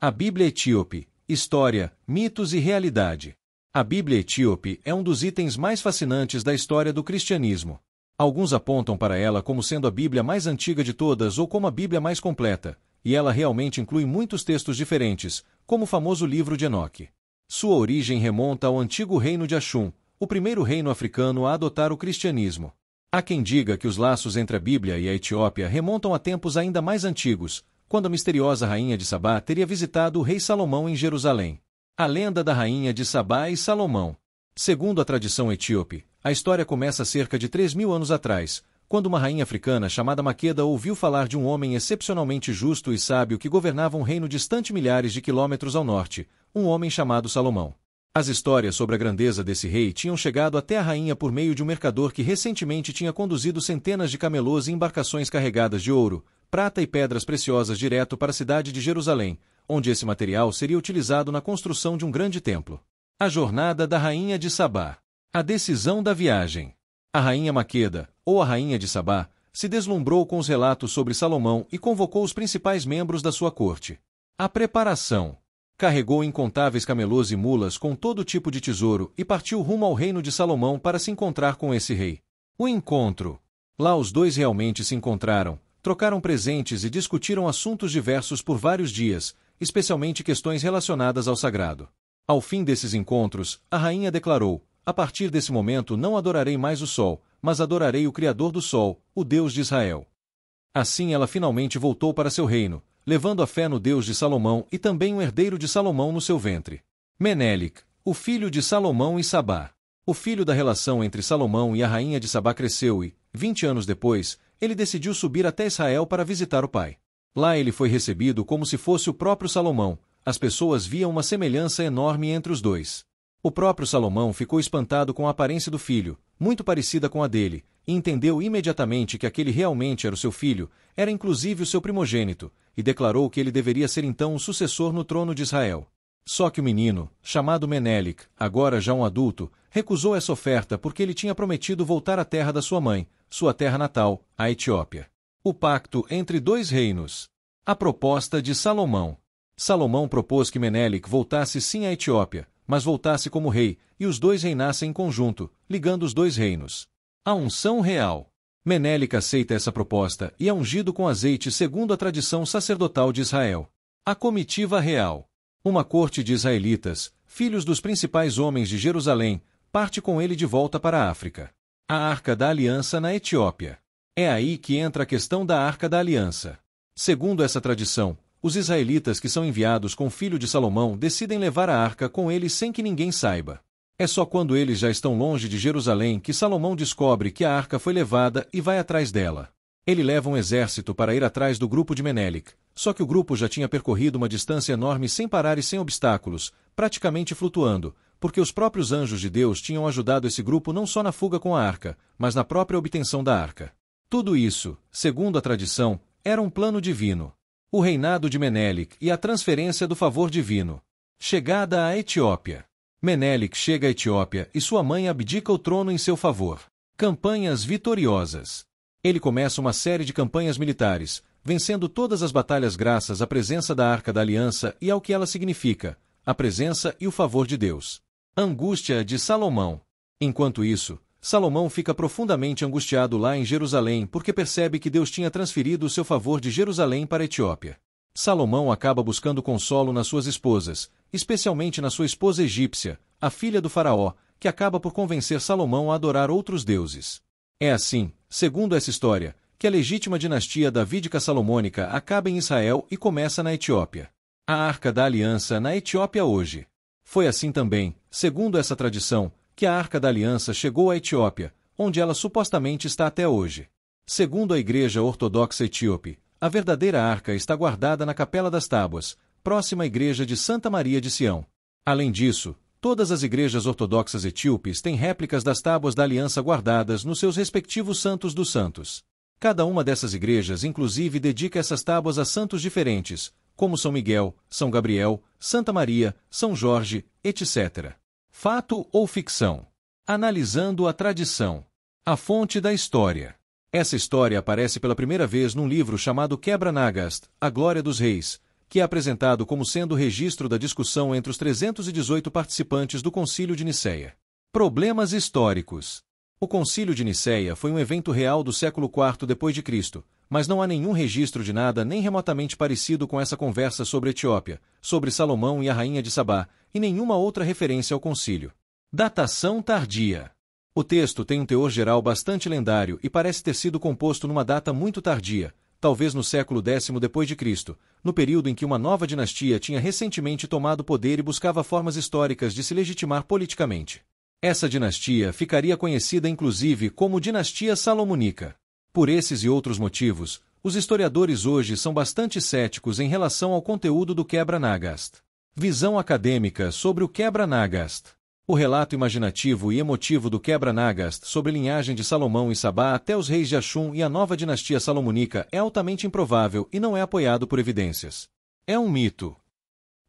A Bíblia Etíope, História, Mitos e Realidade. A Bíblia Etíope é um dos itens mais fascinantes da história do cristianismo. Alguns apontam para ela como sendo a Bíblia mais antiga de todas ou como a Bíblia mais completa, e ela realmente inclui muitos textos diferentes, como o famoso livro de Enoque. Sua origem remonta ao antigo reino de Axum, o primeiro reino africano a adotar o cristianismo. Há quem diga que os laços entre a Bíblia e a Etiópia remontam a tempos ainda mais antigos, quando a misteriosa rainha de Sabá teria visitado o rei Salomão em Jerusalém. A lenda da rainha de Sabá e Salomão. Segundo a tradição etíope, a história começa cerca de 3.000 anos atrás, quando uma rainha africana chamada Maqueda ouviu falar de um homem excepcionalmente justo e sábio que governava um reino distante milhares de quilômetros ao norte, um homem chamado Salomão. As histórias sobre a grandeza desse rei tinham chegado até a rainha por meio de um mercador que recentemente tinha conduzido centenas de camelôs e embarcações carregadas de ouro, prata e pedras preciosas direto para a cidade de Jerusalém, onde esse material seria utilizado na construção de um grande templo. A jornada da rainha de Sabá. A decisão da viagem. A rainha Maqueda, ou a rainha de Sabá, se deslumbrou com os relatos sobre Salomão e convocou os principais membros da sua corte. A preparação. Carregou incontáveis camelôs e mulas com todo tipo de tesouro e partiu rumo ao reino de Salomão para se encontrar com esse rei. O encontro. Lá os dois realmente se encontraram, trocaram presentes e discutiram assuntos diversos por vários dias, especialmente questões relacionadas ao sagrado. Ao fim desses encontros, a rainha declarou: "A partir desse momento não adorarei mais o sol, mas adorarei o Criador do sol, o Deus de Israel." Assim ela finalmente voltou para seu reino, levando a fé no Deus de Salomão e também um herdeiro de Salomão no seu ventre. Menelik, o filho de Salomão e Sabá. O filho da relação entre Salomão e a rainha de Sabá cresceu e, 20 anos depois, ele decidiu subir até Israel para visitar o pai. Lá ele foi recebido como se fosse o próprio Salomão. As pessoas viam uma semelhança enorme entre os dois. O próprio Salomão ficou espantado com a aparência do filho, muito parecida com a dele, e entendeu imediatamente que aquele realmente era o seu filho, era inclusive o seu primogênito, e declarou que ele deveria ser então o sucessor no trono de Israel. Só que o menino, chamado Menelik, agora já um adulto, recusou essa oferta porque ele tinha prometido voltar à terra da sua mãe, sua terra natal, a Etiópia. O pacto entre dois reinos. A proposta de Salomão. Salomão propôs que Menelik voltasse sim à Etiópia, mas voltasse como rei, e os dois reinassem em conjunto, ligando os dois reinos. A unção real. Menelik aceita essa proposta e é ungido com azeite segundo a tradição sacerdotal de Israel. A comitiva real. Uma corte de israelitas, filhos dos principais homens de Jerusalém, parte com ele de volta para a África. A Arca da Aliança na Etiópia. É aí que entra a questão da Arca da Aliança. Segundo essa tradição, os israelitas que são enviados com o filho de Salomão decidem levar a arca com eles sem que ninguém saiba. É só quando eles já estão longe de Jerusalém que Salomão descobre que a arca foi levada e vai atrás dela. Ele leva um exército para ir atrás do grupo de Menelik, só que o grupo já tinha percorrido uma distância enorme sem parar e sem obstáculos, praticamente flutuando, porque os próprios anjos de Deus tinham ajudado esse grupo não só na fuga com a arca, mas na própria obtenção da arca. Tudo isso, segundo a tradição, era um plano divino. O reinado de Menelik e a transferência do favor divino. Chegada à Etiópia. Menelik chega à Etiópia e sua mãe abdica o trono em seu favor. Campanhas vitoriosas. Ele começa uma série de campanhas militares, vencendo todas as batalhas graças à presença da Arca da Aliança e ao que ela significa, a presença e o favor de Deus. Angústia de Salomão. Enquanto isso, Salomão fica profundamente angustiado lá em Jerusalém porque percebe que Deus tinha transferido o seu favor de Jerusalém para a Etiópia. Salomão acaba buscando consolo nas suas esposas, especialmente na sua esposa egípcia, a filha do faraó, que acaba por convencer Salomão a adorar outros deuses. É assim, segundo essa história, que a legítima dinastia davídica-salomônica acaba em Israel e começa na Etiópia. A Arca da Aliança na Etiópia hoje. Foi assim também, segundo essa tradição, que a Arca da Aliança chegou à Etiópia, onde ela supostamente está até hoje. Segundo a Igreja Ortodoxa Etíope, a verdadeira arca está guardada na Capela das Tábuas, próxima à Igreja de Santa Maria de Sião. Além disso, todas as igrejas ortodoxas etíopes têm réplicas das Tábuas da Aliança guardadas nos seus respectivos santos dos santos. Cada uma dessas igrejas inclusive dedica essas tábuas a santos diferentes, como São Miguel, São Gabriel, Santa Maria, São Jorge, etc. Fato ou ficção? Analisando a tradição. A fonte da história. Essa história aparece pela primeira vez num livro chamado Quebra-Nagast, A Glória dos Reis, que é apresentado como sendo o registro da discussão entre os 318 participantes do Concílio de Nicéia. Problemas históricos. O Concílio de Nicéia foi um evento real do século IV d.C., mas não há nenhum registro de nada nem remotamente parecido com essa conversa sobre Etiópia, sobre Salomão e a rainha de Sabá, e nenhuma outra referência ao concílio. Datação tardia. O texto tem um teor geral bastante lendário e parece ter sido composto numa data muito tardia, talvez no século X d.C., no período em que uma nova dinastia tinha recentemente tomado poder e buscava formas históricas de se legitimar politicamente. Essa dinastia ficaria conhecida inclusive como Dinastia Salomônica. Por esses e outros motivos, os historiadores hoje são bastante céticos em relação ao conteúdo do Quebra-Nagast. Visão acadêmica sobre o Quebra-Nagast. O relato imaginativo e emotivo do Quebra-Nagast sobre a linhagem de Salomão e Sabá até os reis de Axum e a nova dinastia salomônica é altamente improvável e não é apoiado por evidências. É um mito.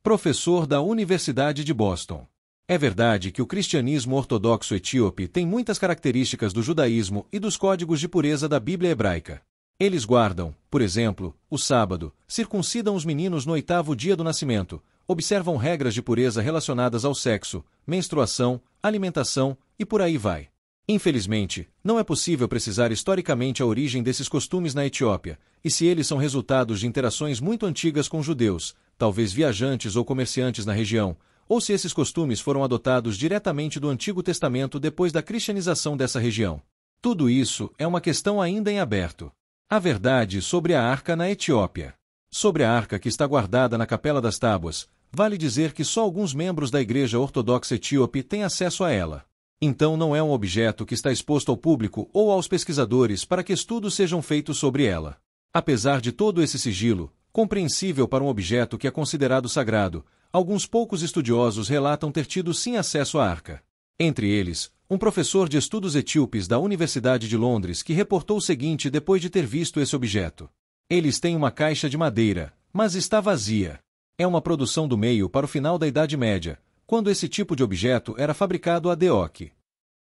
Professor da Universidade de Boston. É verdade que o cristianismo ortodoxo etíope tem muitas características do judaísmo e dos códigos de pureza da Bíblia hebraica. Eles guardam, por exemplo, o sábado, circuncidam os meninos no 8º dia do nascimento, observam regras de pureza relacionadas ao sexo, menstruação, alimentação e por aí vai. Infelizmente, não é possível precisar historicamente a origem desses costumes na Etiópia, e se eles são resultados de interações muito antigas com judeus, talvez viajantes ou comerciantes na região, ou se esses costumes foram adotados diretamente do Antigo Testamento depois da cristianização dessa região. Tudo isso é uma questão ainda em aberto. A verdade sobre a arca na Etiópia. Sobre a arca que está guardada na Capela das Tábuas, vale dizer que só alguns membros da Igreja Ortodoxa Etíope têm acesso a ela. Então não é um objeto que está exposto ao público ou aos pesquisadores para que estudos sejam feitos sobre ela. Apesar de todo esse sigilo, compreensível para um objeto que é considerado sagrado, alguns poucos estudiosos relatam ter tido sim acesso à arca. Entre eles, um professor de estudos etíopes da Universidade de Londres que reportou o seguinte depois de ter visto esse objeto. Eles têm uma caixa de madeira, mas está vazia. É uma produção do meio para o final da Idade Média, quando esse tipo de objeto era fabricado ad hoc.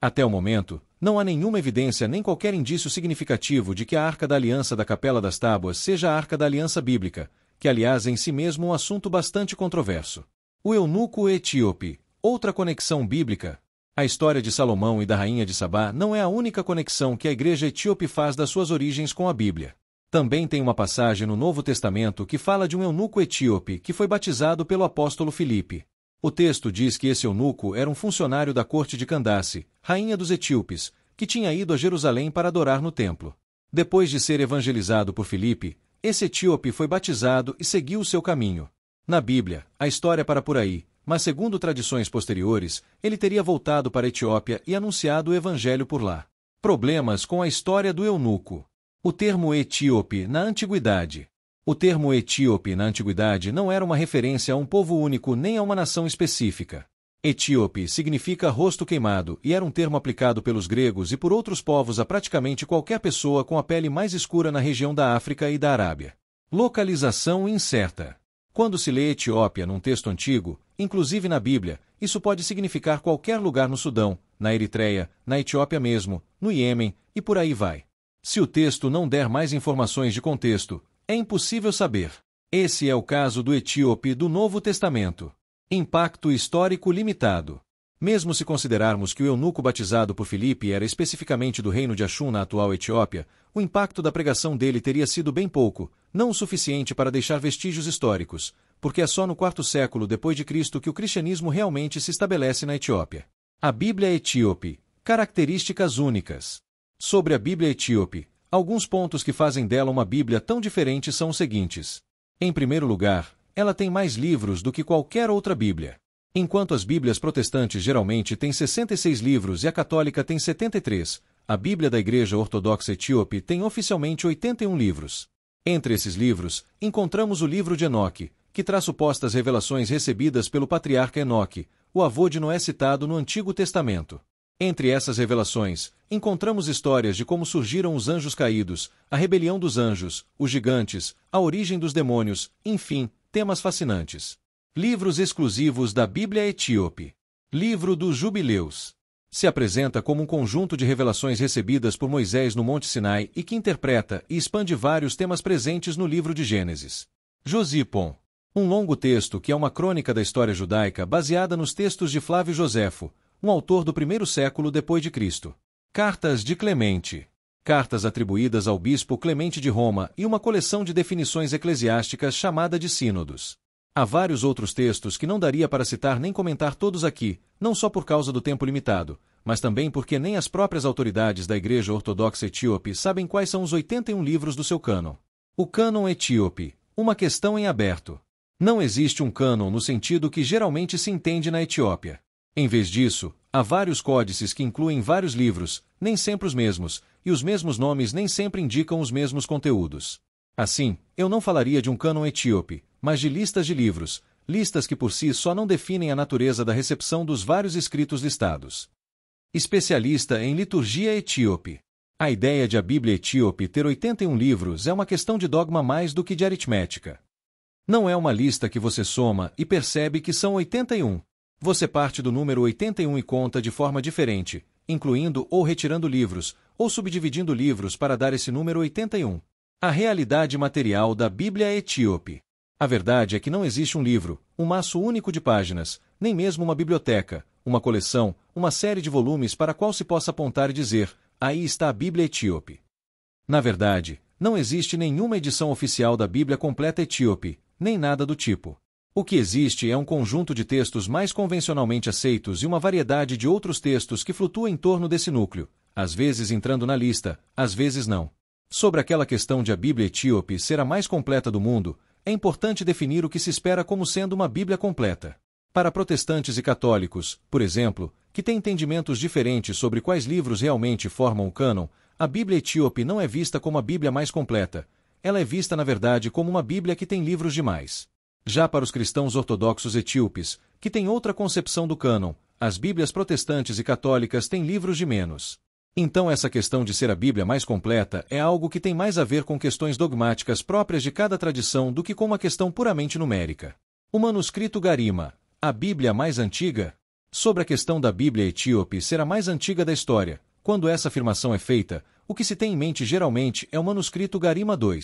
Até o momento, não há nenhuma evidência nem qualquer indício significativo de que a Arca da Aliança da Capela das Tábuas seja a Arca da Aliança Bíblica, que aliás é em si mesmo um assunto bastante controverso. O eunuco etíope, outra conexão bíblica. A história de Salomão e da rainha de Sabá não é a única conexão que a igreja etíope faz das suas origens com a Bíblia. Também tem uma passagem no Novo Testamento que fala de um eunuco etíope que foi batizado pelo apóstolo Filipe. O texto diz que esse eunuco era um funcionário da corte de Candace, rainha dos etíopes, que tinha ido a Jerusalém para adorar no templo. Depois de ser evangelizado por Filipe, esse etíope foi batizado e seguiu o seu caminho. Na Bíblia, a história para por aí, mas segundo tradições posteriores, ele teria voltado para a Etiópia e anunciado o evangelho por lá. Problemas com a história do eunuco. O termo etíope na antiguidade. O termo etíope na antiguidade não era uma referência a um povo único nem a uma nação específica. Etíope significa rosto queimado e era um termo aplicado pelos gregos e por outros povos a praticamente qualquer pessoa com a pele mais escura na região da África e da Arábia. Localização incerta. Quando se lê Etiópia num texto antigo, inclusive na Bíblia, isso pode significar qualquer lugar no Sudão, na Eritreia, na Etiópia mesmo, no Iêmen, e por aí vai. Se o texto não der mais informações de contexto, é impossível saber. Esse é o caso do etíope do Novo Testamento. Impacto histórico limitado. Mesmo se considerarmos que o eunuco batizado por Filipe era especificamente do reino de Axum na atual Etiópia, o impacto da pregação dele teria sido bem pouco, não o suficiente para deixar vestígios históricos, porque é só no IV século depois de Cristo que o cristianismo realmente se estabelece na Etiópia. A Bíblia etíope. Características únicas. Sobre a Bíblia etíope, alguns pontos que fazem dela uma Bíblia tão diferente são os seguintes. Em primeiro lugar, ela tem mais livros do que qualquer outra Bíblia. Enquanto as Bíblias protestantes geralmente têm 66 livros e a católica tem 73, a Bíblia da Igreja Ortodoxa Etíope tem oficialmente 81 livros. Entre esses livros, encontramos o livro de Enoque, que traz supostas revelações recebidas pelo patriarca Enoque, o avô de Noé citado no Antigo Testamento. Entre essas revelações, encontramos histórias de como surgiram os anjos caídos, a rebelião dos anjos, os gigantes, a origem dos demônios, enfim, temas fascinantes. Livros exclusivos da Bíblia etíope. Livro dos Jubileus. Se apresenta como um conjunto de revelações recebidas por Moisés no Monte Sinai e que interpreta e expande vários temas presentes no livro de Gênesis. Josipon. Um longo texto que é uma crônica da história judaica baseada nos textos de Flávio Joséfo, um autor do primeiro século depois de Cristo. Cartas de Clemente. Cartas atribuídas ao bispo Clemente de Roma e uma coleção de definições eclesiásticas chamada de sínodos. Há vários outros textos que não daria para citar nem comentar todos aqui, não só por causa do tempo limitado, mas também porque nem as próprias autoridades da Igreja Ortodoxa Etíope sabem quais são os 81 livros do seu cânon. O cânon etíope, uma questão em aberto. Não existe um cânon no sentido que geralmente se entende na Etiópia. Em vez disso, há vários códices que incluem vários livros, nem sempre os mesmos, e os mesmos nomes nem sempre indicam os mesmos conteúdos. Assim, eu não falaria de um cânon etíope, mas de listas de livros, listas que por si só não definem a natureza da recepção dos vários escritos listados. Especialista em liturgia etíope. A ideia de a Bíblia etíope ter 81 livros é uma questão de dogma mais do que de aritmética. Não é uma lista que você soma e percebe que são 81. Você parte do número 81 e conta de forma diferente, incluindo ou retirando livros, ou subdividindo livros para dar esse número 81. A realidade material da Bíblia etíope. A verdade é que não existe um livro, um maço único de páginas, nem mesmo uma biblioteca, uma coleção, uma série de volumes para a qual se possa apontar e dizer, aí está a Bíblia etíope. Na verdade, não existe nenhuma edição oficial da Bíblia completa etíope, nem nada do tipo. O que existe é um conjunto de textos mais convencionalmente aceitos e uma variedade de outros textos que flutuam em torno desse núcleo, às vezes entrando na lista, às vezes não. Sobre aquela questão de a Bíblia etíope ser a mais completa do mundo, é importante definir o que se espera como sendo uma Bíblia completa. Para protestantes e católicos, por exemplo, que têm entendimentos diferentes sobre quais livros realmente formam o cânon, a Bíblia etíope não é vista como a Bíblia mais completa. Ela é vista, na verdade, como uma Bíblia que tem livros demais. Já para os cristãos ortodoxos etíopes, que têm outra concepção do cânon, as Bíblias protestantes e católicas têm livros de menos. Então essa questão de ser a Bíblia mais completa é algo que tem mais a ver com questões dogmáticas próprias de cada tradição do que com uma questão puramente numérica. O manuscrito Garima, a Bíblia mais antiga? Sobre a questão da Bíblia etíope ser a mais antiga da história, quando essa afirmação é feita, o que se tem em mente geralmente é o manuscrito Garima II.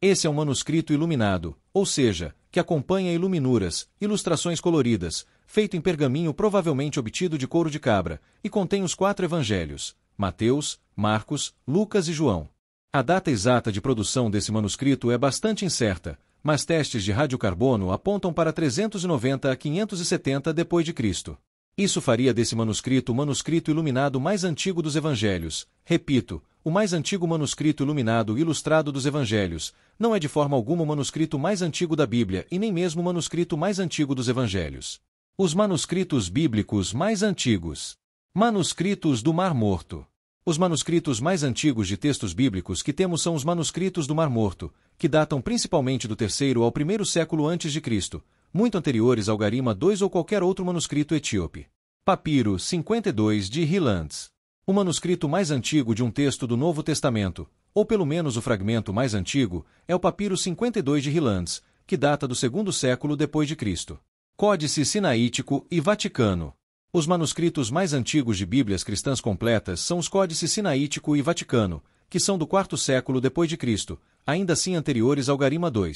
Esse é um manuscrito iluminado, ou seja, que acompanha iluminuras, ilustrações coloridas, feito em pergaminho provavelmente obtido de couro de cabra, e contém os 4 evangelhos, Mateus, Marcos, Lucas e João. A data exata de produção desse manuscrito é bastante incerta, mas testes de radiocarbono apontam para 390 a 570 d.C. Isso faria desse manuscrito o manuscrito iluminado mais antigo dos evangelhos. Repito, o mais antigo manuscrito iluminado e ilustrado dos evangelhos, não é de forma alguma o manuscrito mais antigo da Bíblia e nem mesmo o manuscrito mais antigo dos evangelhos. Os manuscritos bíblicos mais antigos. Manuscritos do Mar Morto. Os manuscritos mais antigos de textos bíblicos que temos são os manuscritos do Mar Morto, que datam principalmente do 3º ao 1º século a.C., muito anteriores ao Garima II ou qualquer outro manuscrito etíope. Papiro 52 de Hilands. O manuscrito mais antigo de um texto do Novo Testamento, ou pelo menos o fragmento mais antigo, é o Papiro 52 de Hilands, que data do 2º século d.C. Códice Sinaítico e Vaticano. Os manuscritos mais antigos de Bíblias cristãs completas são os Códice Sinaítico e Vaticano, que são do 4º século d.C., ainda assim anteriores ao Garima II.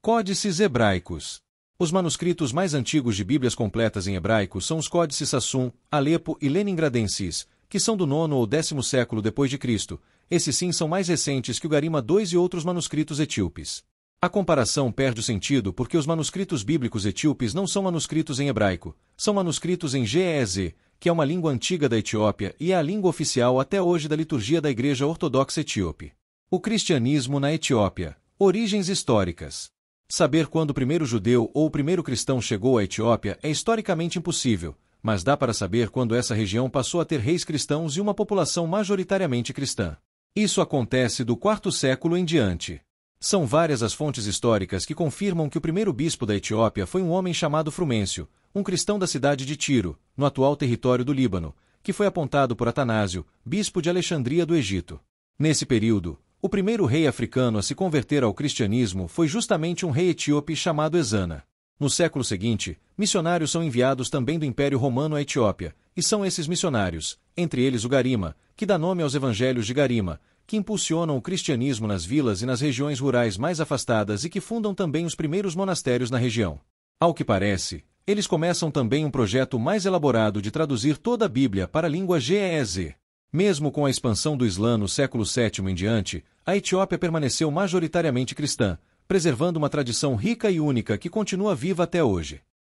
Códices hebraicos. Os manuscritos mais antigos de Bíblias completas em hebraico são os Códices Sassum, Alepo e Leningradensis, que são do 9º ou 10º século d.C. Esses sim são mais recentes que o Garima II e outros manuscritos etíopes. A comparação perde o sentido porque os manuscritos bíblicos etíopes não são manuscritos em hebraico, são manuscritos em ge'ez, que é uma língua antiga da Etiópia e é a língua oficial até hoje da liturgia da Igreja Ortodoxa Etíope. O cristianismo na Etiópia. Origens históricas. Saber quando o primeiro judeu ou o primeiro cristão chegou à Etiópia é historicamente impossível, mas dá para saber quando essa região passou a ter reis cristãos e uma população majoritariamente cristã. Isso acontece do 4º século em diante. São várias as fontes históricas que confirmam que o primeiro bispo da Etiópia foi um homem chamado Frumêncio, um cristão da cidade de Tiro, no atual território do Líbano, que foi apontado por Atanásio, bispo de Alexandria do Egito. Nesse período, o primeiro rei africano a se converter ao cristianismo foi justamente um rei etíope chamado Ezana. No século seguinte, missionários são enviados também do Império Romano à Etiópia, e são esses missionários, entre eles o Garima, que dá nome aos evangelhos de Garima, que impulsionam o cristianismo nas vilas e nas regiões rurais mais afastadas e que fundam também os primeiros monastérios na região. Ao que parece, eles começam também um projeto mais elaborado de traduzir toda a Bíblia para a língua ge'ez. Mesmo com a expansão do Islã no século VII em diante, a Etiópia permaneceu majoritariamente cristã, preservando uma tradição rica e única que continua viva até hoje.